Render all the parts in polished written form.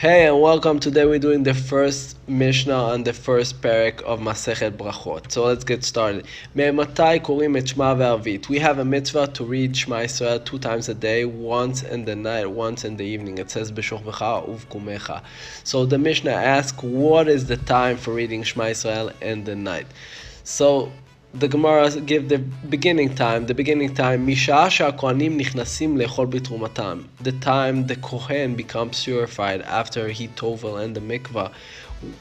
Hey and welcome. Today we're doing the first Mishnah on the first parak of Maschet Berakhot. So let's get started. Me'matai korim et Shema ve'Arvit. We have a mitzvah to read Shema Yisrael 2 times a day, once in the night, once in the evening. It says b'shokvecha uvkumecha. So the Mishnah asks, what is the time for reading Shema Yisrael in the night? So the Gemara give the beginning time. The beginning time, Misha kohanim nichnasim lechol bitrumatam. The time the kohen becomes purified after he tovel and the mikvah.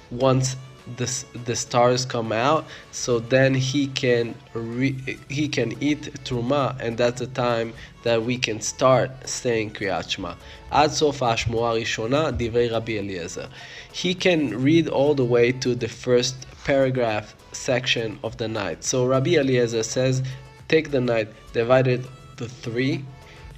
Once the stars come out, so then he can eat truma, and that's the time that we can start saying Kriyat Shema. Ad sof hashmoa rishona divrei Rabbi Eliezer. He can read all the way to the first paragraph section of the night. So Rabbi Eliezer says, take the night, divide it to 3,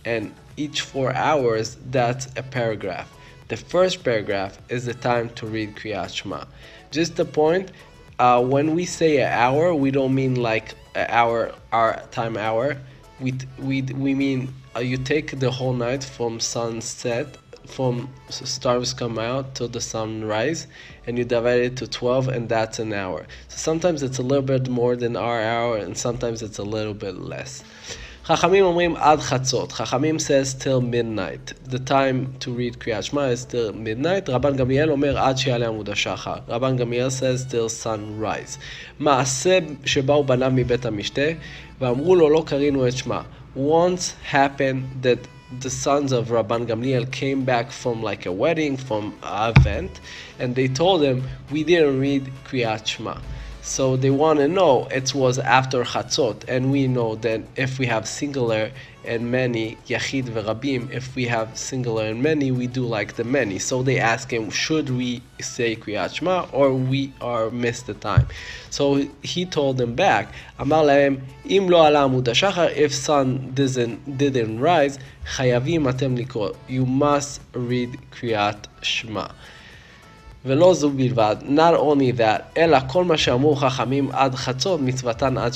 and each 4 hours, that's a paragraph. The first paragraph is the time to read Kriyat Shema. Just the point, when we say an hour, we don't mean like an hour, our time hour. We mean you take the whole night from sunset, from stars come out till the sunrise, and you divide it to 12, and that's an hour. So sometimes it's a little bit more than our hour, and sometimes it's a little bit less. Chachamim omrim ad chatzot. Chachamim says till midnight. The time to read Kriyat Shema is till midnight. Rabban Gamliel omer ad she'yaleh amud hashachar. Rabban Gamliel says till sunrise. Ma'aseh sheba'u banav mibet hamishte ve'amru lo lo karinu et Shema. Once happened that the sons of Rabban Gamliel came back from like a wedding, from an event, and they told him, we didn't read Kriyat Shema. So they want to know, it was after Chatzot, and we know that if we have singular and many, Yachid ve'Rabim, if we have singular and many, we do like the many. So they ask him, should we say Kriyat Shema, or we are missed the time? So he told them back, Amar lahem, im lo ala amud hashachar, if sun didn't rise, chayavim atem likro, you must read Kriyat Shema. ולא זו בלבד, not only that, אלא כל מה שאמרו חכמים עד חצות, מצוותן עד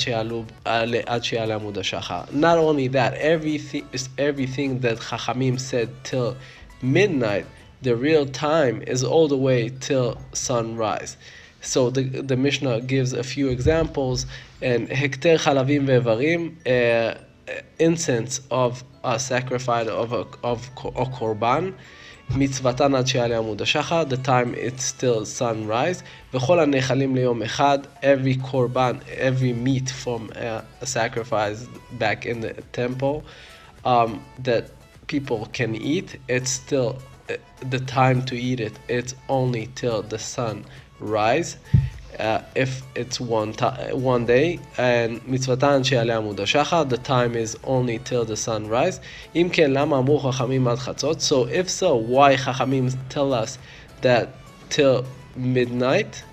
שיעלה עמוד השחר. Not only that, everything that חכמים said till midnight, the real time is all the way till sunrise. So the Mishnah gives a few examples, and hekter chalavim ve'varim, incense of a sacrifice of a korban, מצוותן עד שיעלה עמוד השחר, the time it's still sunrise, וכל הנאכלים ליום אחד, every korban, every meat from a sacrifice back in the temple that people can eat, it's still the time to eat it, it's only till the sun rise. If it's one day, and mitzvatan she'aleh amud hashachar, the time is only till the sunrise. Im ken lama amru chachamim ad chatzot. So if so, why chachamim tell us that till midnight?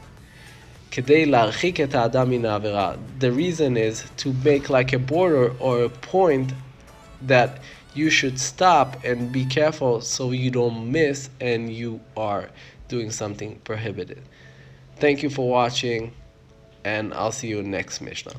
Kedei larchik et ha'adam min ha'avera. The reason is to make like a border or a point that you should stop and be careful so you don't miss and you are doing something prohibited. Thank you for watching, and I'll see you next Mishnah.